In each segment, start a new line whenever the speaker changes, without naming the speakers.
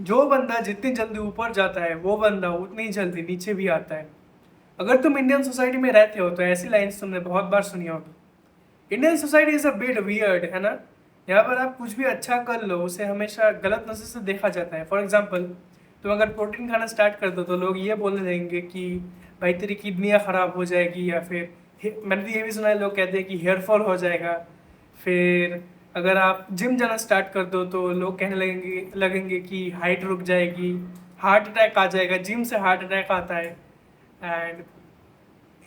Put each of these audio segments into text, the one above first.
जो बंदा जितनी जल्दी ऊपर जाता है वो बंदा उतनी जल्दी नीचे भी आता है। अगर तुम इंडियन सोसाइटी में रहते हो तो ऐसी लाइन्स तुमने बहुत बार सुनी होगी। Indian society is a bit weird, है ना। यहाँ पर आप कुछ भी अच्छा कर लो उसे हमेशा गलत नजर से देखा जाता है। फॉर एग्जाम्पल, तुम अगर प्रोटीन खाना स्टार्ट कर दो तो लोग ये बोलने लगेंगे कि भाई तेरी किडनियाँ खराब हो जाएगी, या फिर मैंने तो ये भी सुना है लोग कहते हैं कि हेयर फॉल हो जाएगा। फिर अगर आप जिम जाना स्टार्ट कर दो तो लोग कहने लगेंगे कि हाइट रुक जाएगी, हार्ट अटैक आ जाएगा, जिम से हार्ट अटैक आता है। And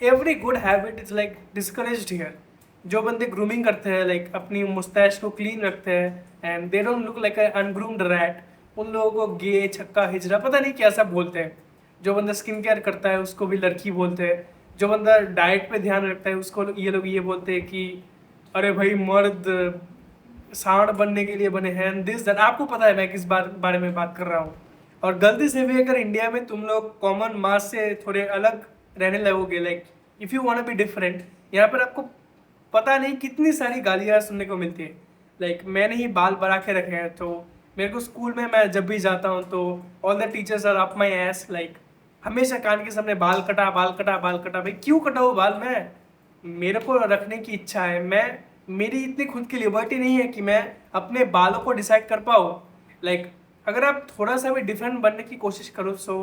every good habit is like discouraged here. जो बंदे ग्रूमिंग करते हैं, लाइक अपनी मुस्टैच को क्लीन रखते हैं and they don't look like ungroomed rat, उन लोगों को गे, छक्का, हिजड़ा, पता नहीं क्या सब बोलते हैं। जो बंदा स्किन केयर करता है उसको भी लड़की बोलते हैं। जो बंदा डाइट पे ध्यान रखता है उसको ये लोग ये बोलते हैं कि अरे भाई मर्द सांड बनने के लिए बने हैं, दिस दैट। आपको पता है मैं किस बारे में बात कर रहा हूँ। और गलती से भी अगर इंडिया में तुम लोग कॉमन मास से थोड़े अलग रहने लगोगे, like if you want be different, यहाँ पर आपको पता नहीं कितनी सारी गालियाँ सुनने को मिलती है। लाइक मैंने ही बाल बढ़ा के रखे हैं तो मेरे को स्कूल में मैं जब भी जाता हूँ तो all the teachers are up my ass, like हमेशा कान के सामने बाल कटा, बाल कटा, बाल कटा। भाई क्यों कटाऊँ बाल मैं? मेरे को रखने की इच्छा है, मैं मेरी इतनी खुद की लिबर्टी नहीं है कि मैं अपने बालों को डिसाइड कर पाऊँ। लाइक अगर आप थोड़ा सा भी डिफरेंट बनने की कोशिश करो so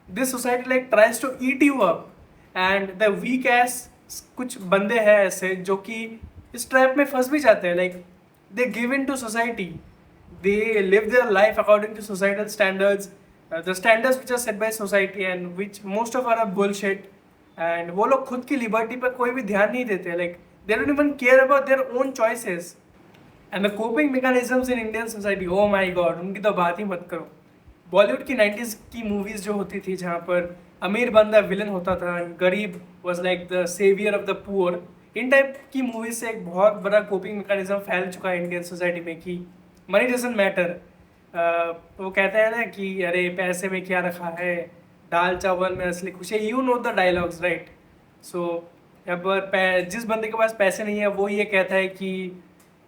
this society like tries to eat you up. And the weak ass कुछ बंदे हैं ऐसे जो कि इस ट्रैप में फंस भी जाते हैं। Like they give in to society, they live their life according to societal standards, the standards which are set by society and which most of are bullshit। and वो लोग खुद की लिबर्टी पर कोई भी ध्यान नहीं देते, like they don't even care about their own choices। and the coping mechanisms in Indian society, oh my god, उनकी तो बात ही मत करो। बॉलीवुड की 90s की मूवीज जो होती थी जहाँ पर अमीर बंदा विलन होता था, गरीब was like the saviour of the poor, इन टाइप की मूवीज से एक बहुत बड़ा कोपिंग मैकेनिज्म फैल चुका है इंडियन सोसाइटी में कि मनी डजंट मैटर। वो कहते हैं ना कि अरे पैसे में क्या रखा है, दाल चावल में असली खुशी, you know the dialogues right. So यहाँ पर जिस बंदे के पास पैसे नहीं है वो ये कहता है कि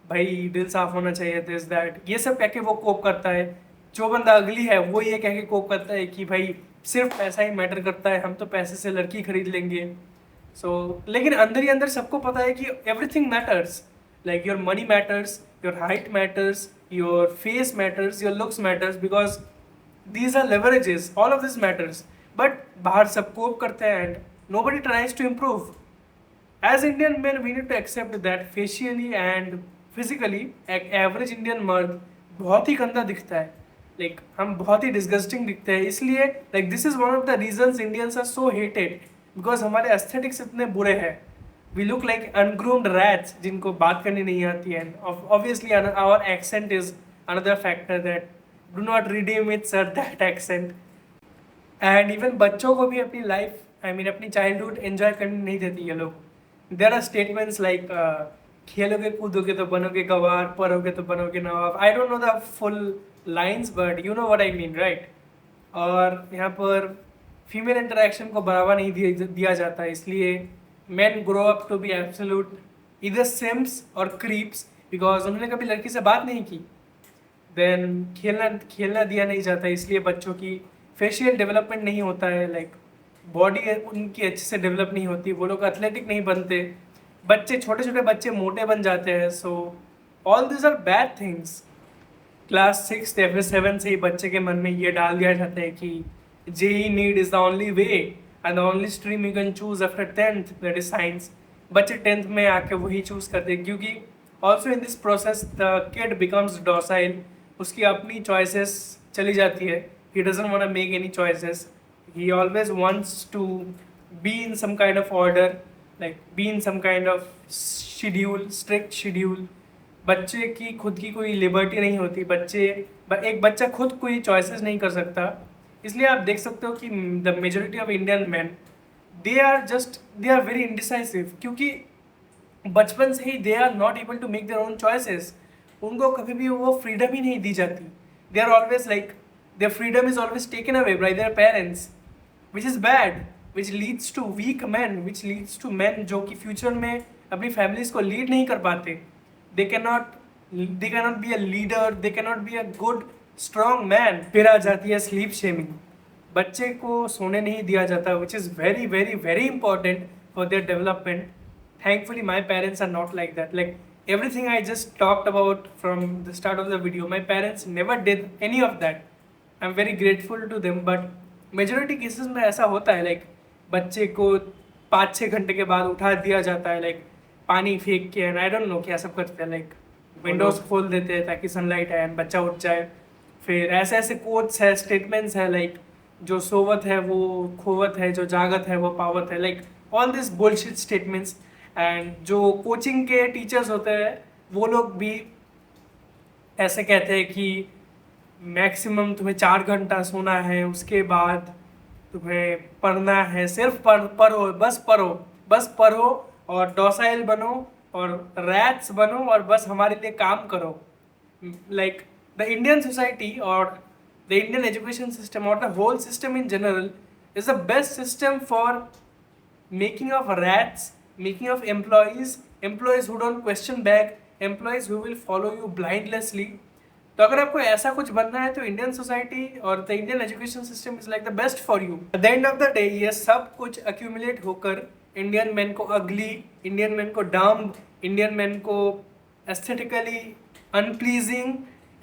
भाई दिल साफ होना चाहिए, दिस दैट, ये सब कह के वो कोप करता है। जो बंदा अगली है वो ये कह के कोप करता है कि भाई सिर्फ पैसा ही मैटर करता है, हम तो पैसे से लड़की खरीद लेंगे। लेकिन अंदर ही अंदर सबको पता है कि everything matters, like your money matters, your height matters, your face matters, your looks matters, because these are leverages, all of this matters। but बाहर सब कोप करते हैं and nobody tries to improve। as Indian men we need to accept that facially and physically एक average Indian मर्द बहुत ही गंदा दिखता है। लाइक हम बहुत ही डिस्गस्टिंग दिखते हैं, इसलिए like this is one of the reasons Indians are so hated, because हमारे एस्थेटिक्स इतने बुरे हैं। We look like ungroomed rats जिनको बात करनी नहीं आती है। Obviously our accent is another factor that do not redeem it's that accent. And even बच्चों को भी अपनी लाइफ, आई मीन अपनी चाइल्डहुड एंजॉय करने नहीं देती ये लोग। देर आर स्टेटमेंट्स लाइक खेलोगे कूदोगे तो बनोगे गवार, पढ़ोगे तो बनोगे नवाब। I don't know the full lines but you know what I mean right. और यहाँ पर फीमेल इंटरेक्शन को बढ़ावा नहीं दिया जाता, इसलिए men grow up to be absolute either simps और creeps, बिकॉज उन्होंने कभी लड़की से बात नहीं की। देन खेलना खेलना दिया नहीं जाता, इसलिए बच्चों की फेशियल डेवलपमेंट नहीं होता है, लाइक बॉडी उनकी अच्छे से डेवलप नहीं होती, वो लोग एथलेटिक नहीं बनते, बच्चे छोटे छोटे बच्चे मोटे बन जाते हैं। So all this are bad things. Class 6 या फिर 7 से ही बच्चे के मन में ये डाल दिया जाता है कि JEE NEET is the only way and the only stream you can choose after 10th, that is science. बच्चे 10th में आके वही चूज़ करते हैं, क्योंकि also in this process the kid becomes docile, उसकी अपनी चॉइसेस चली जाती है। He doesn't want to make any choices, he always wants to be in some kind of order, like be in some kind of schedule, strict schedule. बच्चे की खुद की कोई लिबर्टी नहीं होती, एक बच्चा खुद कोई चॉइसेस नहीं कर सकता। इसलिए आप देख सकते हो कि the majority of Indian man they are very indecisive, क्योंकि बचपन से ही they are not able to make their own choices. उनको कभी भी वो फ्रीडम ही नहीं दी जाती। They are always like their freedom is always taken away by their parents, which is bad, which leads to weak man, which leads to man जो कि फ्यूचर में अपनी फैमिलीज को लीड नहीं कर पाते। They cannot be a leader, they cannot be a good strong man. फिर आ जाती है स्लीप शेमिंग। बच्चे को सोने नहीं दिया जाता, which is very very very important for their development. Thankfully, my parents are not like that. Like everything I just talked about from the start of the video, my parents never did any of that. I'm very grateful to them. But majority cases में ऐसा होता है, like बच्चे को 5-6 घंटे के बाद उठा दिया जाता है, like पानी फेंक के, एंड आई डोंट नो क्या सब करते हैं, like विंडोज खोल देते हैं ताकि सनलाइट आए एंड बच्चा उठ जाए। फिर ऐसे ऐसे कोट्स है, स्टेटमेंट्स है, लाइक जो सोवत है वो खोवत है, जो जागत है वो पावत है, like all this bullshit statements. And जो कोचिंग के टीचर्स होते हैं वो लोग भी ऐसे कहते हैं कि मैक्सिमम तुम्हें 4 घंटा सोना है, उसके बाद तुम्हें पढ़ना है, सिर्फ पढ़ो, बस पढ़ो और डॉसाइल बनो और रैट्स बनो और बस हमारे लिए काम करो। लाइक द इंडियन सोसाइटी और द इंडियन एजुकेशन सिस्टम और the whole system in general is the best system for making of rats, making of employees who don't question back, employees who will follow you blindlessly. तो अगर आपको ऐसा कुछ बनना है तो इंडियन सोसाइटी और the Indian education system is like the best for you. At the end of the day ये सब कुछ अक्यूमुलेट होकर इंडियन मैन को अगली, इंडियन मैन को डम्ब, इंडियन मैन को एस्थेटिकली अनप्लीजिंग,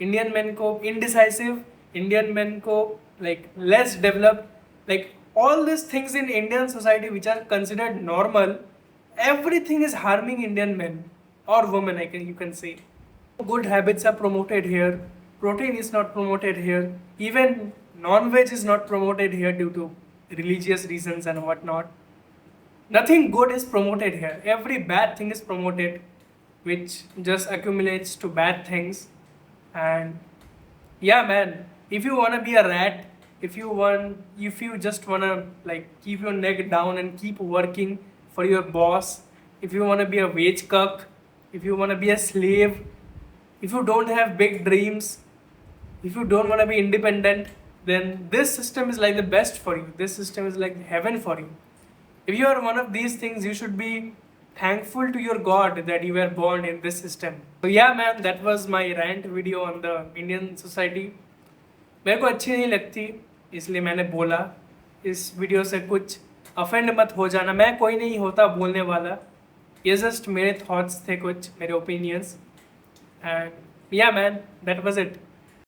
इंडियन मैन को इनडिसाइसिव, इंडियन मैन को like less developed, like all these things in Indian society which are considered normal, everything is harming Indian men or women, you can say. Good habits are promoted here, protein is not promoted here, even non-veg is not promoted here due to religious reasons and whatnot. Nothing good is promoted here, every bad thing is promoted, which just accumulates to bad things. And yeah man, if you want to be a rat, if you just want to like keep your neck down and keep working for your boss, if you want to be a wage cuck, if you want to be a slave, if you don't have big dreams, if you don't want to be independent, then this system is like the best for you. This system is like heaven for you. If you are one of these things, you should be thankful to your God that you were born in this system. So yeah man, that was my rant video on the Indian society. मेरे को अच्छी नहीं लगती इसलिए मैंने बोला। इस video से कुछ अफेंड मत हो जाना, मैं कोई नहीं होता बोलने वाला, ये जस्ट मेरे थॉट्स थे, कुछ मेरे ओपिनियंस। एंड या मैन, दैट वाज इट।